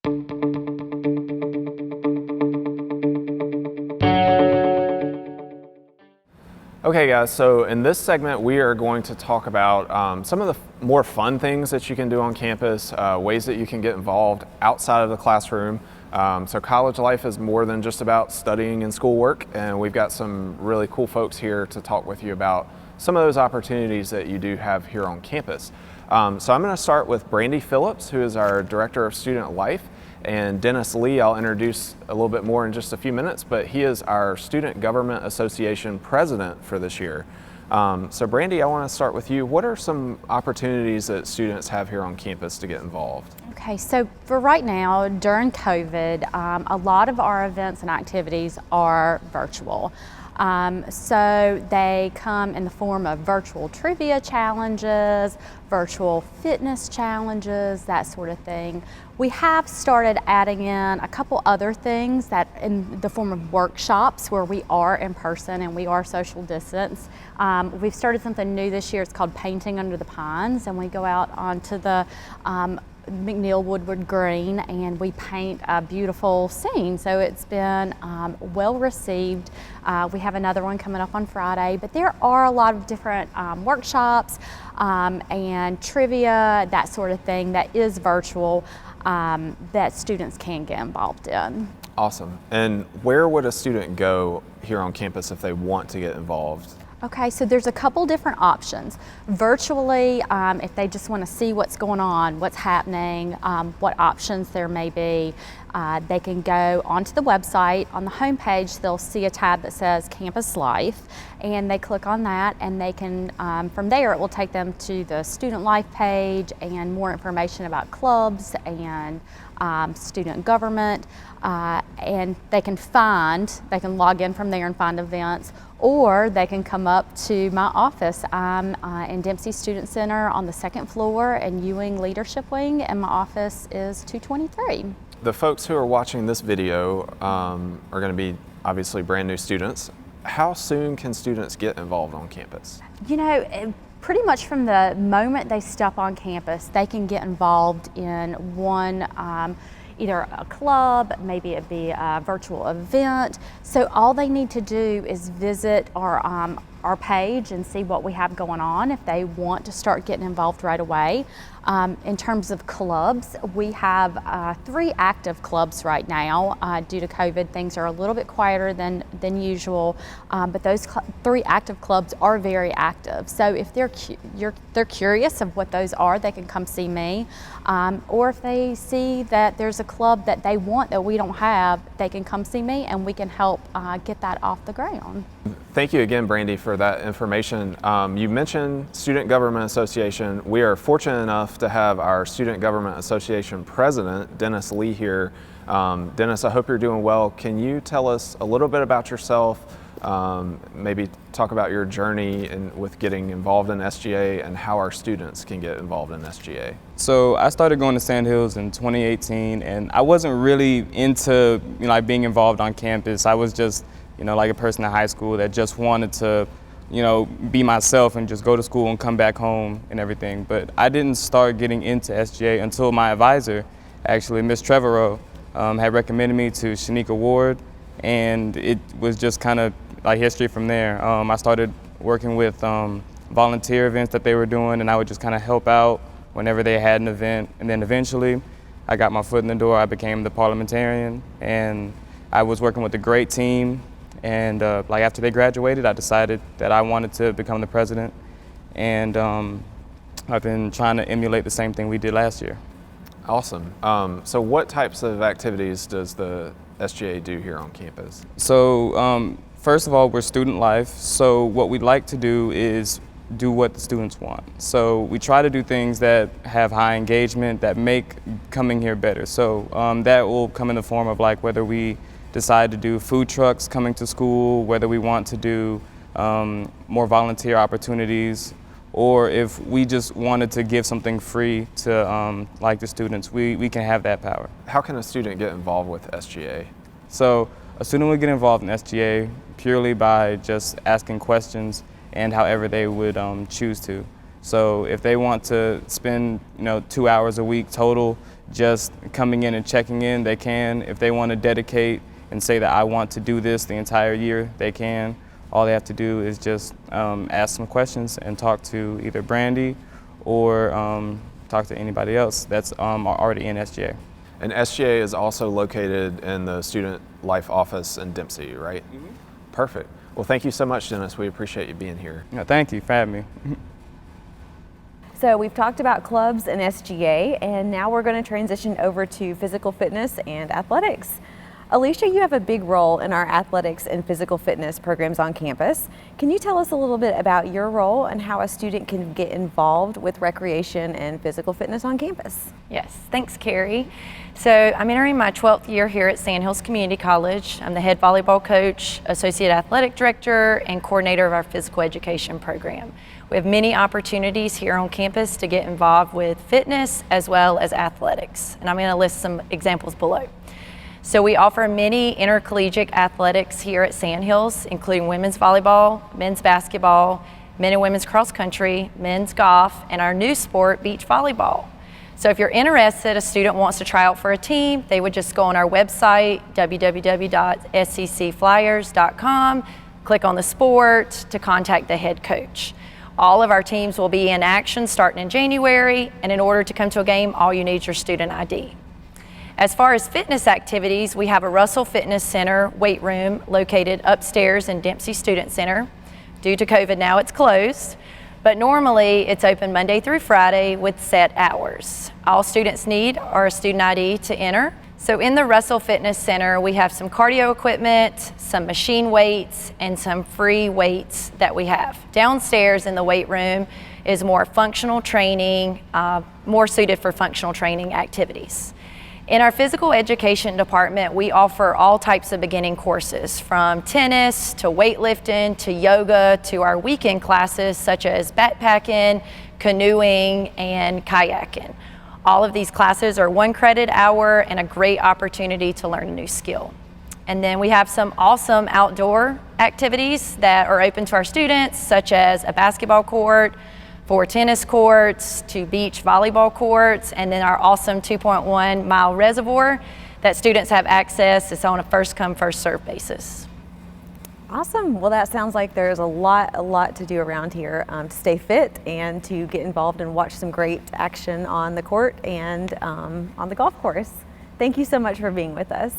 Okay guys, so in this segment we are going to talk about some of the more fun things that you can do on campus, ways that you can get involved outside of the classroom. So college life is more than just about studying and schoolwork, and we've got some really cool folks here to talk with you about some of those opportunities that you do have here on campus. So I'm going to start with Brandy Phillips, who is our Director of Student Life, and Dennis Lee I'll introduce a little bit more in just a few minutes, but he is our Student Government Association President for this year. So Brandy, I want to start with you. What are some opportunities that students have here on campus to get involved? Okay, so for right now, during COVID, a lot of our events and activities are virtual. So they come in the form of virtual trivia challenges, virtual fitness challenges, that sort of thing. We have started adding in a couple other things that in the form of workshops where we are in person and we are social distance. We've started something new this year. It's called Painting Under the Pines, and we go out onto the McNeil Woodward Green and we paint a beautiful scene. So it's been well received. We have another one coming up on Friday, but there are a lot of different workshops and trivia, that sort of thing that is virtual that students can get involved in. Awesome. And where would a student go here on campus if they want to get involved? Okay, so there's a couple different options. Virtually, if they just want to see what's going on, what's happening, what options there may be, they can go onto the website. On the homepage, they'll see a tab that says Campus Life, and they click on that, and they can, from there, it will take them to the Student Life page and more information about clubs and student government, and they can log in from there and find events, or they can come up to my office. I'm in Dempsey Student Center on the second floor in Ewing Leadership Wing, and my office is 223. The folks who are watching this video are going to be obviously brand new students. How soon can students get involved on campus? You know, pretty much from the moment they step on campus, they can get involved in one, either a club, maybe it be a virtual event. So all they need to do is visit our page and see what we have going on if they want to start getting involved right away. In terms of clubs, we have 3 active clubs right now. Due to COVID, things are a little bit quieter than usual, but those 3 active clubs are very active. So if they're curious of what those are, they can come see me. Or if they see that there's a club that they want that we don't have, they can come see me and we can help get that off the ground. Thank you again, Brandy, for that information. You mentioned Student Government Association. We are fortunate enough to have our Student Government Association President, Dennis Lee, here. Dennis, I hope you're doing well. Can you tell us a little bit about yourself, maybe talk about your journey with getting involved in SGA and how our students can get involved in SGA? So I started going to Sand Hills in 2018, and I wasn't really into like being involved on campus. I was just like a person in high school that just wanted to, be myself and just go to school and come back home and everything. But I didn't start getting into SGA until my advisor, actually, Ms. Trevorrow, had recommended me to Shanika Ward, and it was just kind of like history from there. I started working with volunteer events that they were doing, and I would just kind of help out whenever they had an event. And then eventually, I got my foot in the door. I became the parliamentarian, and I was working with a great team. And like after they graduated, I decided that I wanted to become the president, and I've been trying to emulate the same thing we did last year. Awesome. So what types of activities does the SGA do here on campus? So first of all, we're student life. So what we'd like to do is do what the students want. So we try to do things that have high engagement, that make coming here better. So that will come in the form of like whether we decide to do food trucks coming to school, whether we want to do more volunteer opportunities, or if we just wanted to give something free to like the students, we can have that power. How can a student get involved with SGA? So a student would get involved in SGA purely by just asking questions and however they would choose to. So if they want to spend 2 hours a week total just coming in and checking in, they can. If they want to dedicate and say that I want to do this the entire year, they can. All they have to do is just ask some questions and talk to either Brandy or talk to anybody else that's already in SGA. And SGA is also located in the Student Life office in Dempsey, right? Mm-hmm. Perfect. Well, thank you so much, Dennis. We appreciate you being here. Yeah, thank you for having me. So we've talked about clubs and SGA, and now we're going to transition over to physical fitness and athletics. Alicia, you have a big role in our athletics and physical fitness programs on campus. Can you tell us a little bit about your role and how a student can get involved with recreation and physical fitness on campus? Yes, thanks, Carrie. So I'm entering my 12th year here at Sandhills Community College. I'm the head volleyball coach, associate athletic director, and coordinator of our physical education program. We have many opportunities here on campus to get involved with fitness as well as athletics, and I'm going to list some examples below. So we offer many intercollegiate athletics here at Sandhills, including women's volleyball, men's basketball, men and women's cross country, men's golf, and our new sport, beach volleyball. So if you're interested, a student wants to try out for a team, they would just go on our website, www.sccflyers.com, click on the sport to contact the head coach. All of our teams will be in action starting in January, and in order to come to a game, all you need is your student ID. As far as fitness activities, we have a Russell Fitness Center weight room located upstairs in Dempsey Student Center. Due to COVID now it's closed, but normally it's open Monday through Friday with set hours. All students need are a student ID to enter. So in the Russell Fitness Center, we have some cardio equipment, some machine weights, and some free weights that we have. Downstairs in the weight room is more functional training, more suited for functional training activities. In our physical education department, we offer all types of beginning courses, from tennis to weightlifting to yoga to our weekend classes such as backpacking, canoeing, and kayaking. All of these classes are 1 credit hour and a great opportunity to learn a new skill. And then we have some awesome outdoor activities that are open to our students, such as a basketball court, 4 tennis courts, 2 beach volleyball courts, and then our awesome 2.1 mile reservoir that students have access. It's on a first come, first served basis. Awesome. Well, that sounds like there's a lot to do around here to stay fit and to get involved and watch some great action on the court and on the golf course. Thank you so much for being with us.